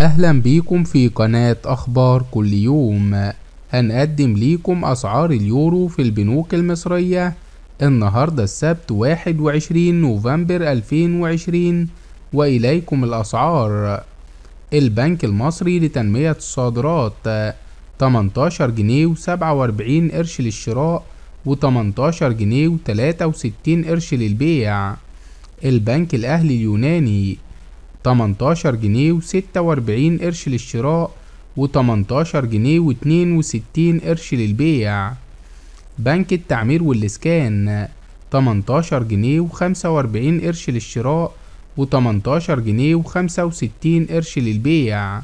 أهلا بيكم في قناة أخبار كل يوم. هنقدم ليكم أسعار اليورو في البنوك المصرية النهاردة السبت 21 نوفمبر 2020، وإليكم الأسعار. البنك المصري لتنمية الصادرات 18 جنيه و47 قرش للشراء و18 جنيه و63 قرش للبيع. البنك الأهلي اليوناني 18 جنيه و46 قرش للشراء و18 جنيه و62 قرش للبيع. بنك التعمير والإسكان 18 جنيه و45 قرش للشراء و18 جنيه و65 قرش للبيع.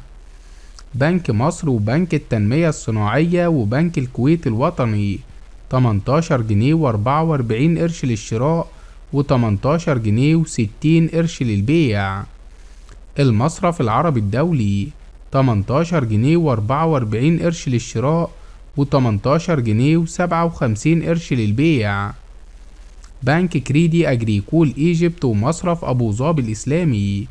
بنك مصر وبنك التنمية الصناعية وبنك الكويت الوطني 18 جنيه و44 قرش للشراء و18 جنيه و60 قرش للبيع. المصرف العربي الدولي 18 جنيه و44 قرش للشراء و18 جنيه و57 قرش للبيع. بنك كريدي أجريكول إيجيبت ومصرف أبو ظبي الإسلامي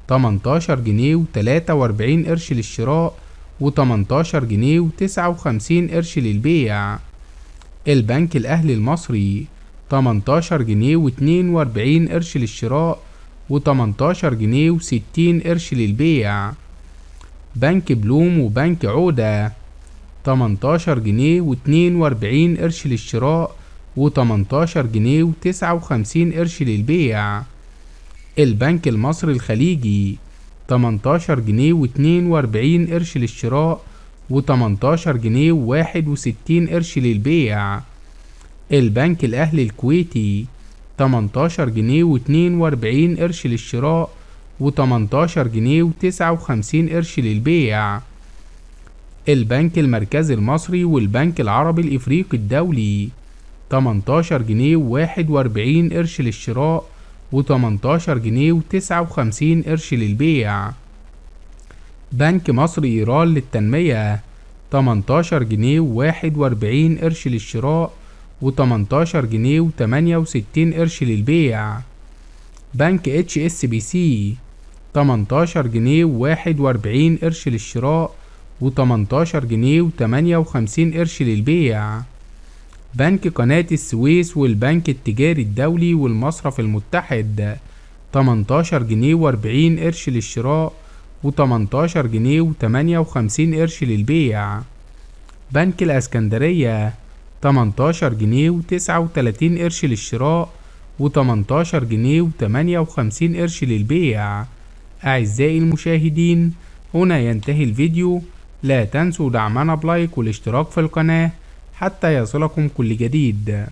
18 جنيه و43 قرش للشراء و18 جنيه و59 قرش للبيع. البنك الأهلي المصري 18 جنيه و42 قرش للشراء و18 جنيه و60 قرش للبيع. بنك بلوم وبنك عودة 18 جنيه و42 قرش للشراء و18 جنيه و59 قرش للبيع. البنك المصري الخليجي 18 جنيه و42 قرش للشراء و18 جنيه و61 قرش للبيع. البنك الأهلي الكويتي 18 جنيه و42 قرش للشراء و18 جنيه و59 قرش للبيع. البنك المركزي المصري والبنك العربي الإفريقي الدولي 18 جنيه و41 قرش للشراء و18 جنيه و59 قرش للبيع. بنك مصر إيران للتنمية 18 جنيه و41 قرش للشراء و18 جنيه و68 قرش للبيع. بنك HSBC 18 جنيه و41 قرش للشراء و18 جنيه و58 قرش للبيع. بنك قناة السويس والبنك التجاري الدولي والمصرف المتحد 18 جنيه و40 قرش للشراء و18 جنيه و58 قرش للبيع. بنك الإسكندرية 18 جنيه و39 قرش للشراء و18 جنيه و58 قرش للبيع. أعزائي المشاهدين، هنا ينتهي الفيديو. لا تنسوا دعمنا بلايك والاشتراك في القناة حتى يصلكم كل جديد.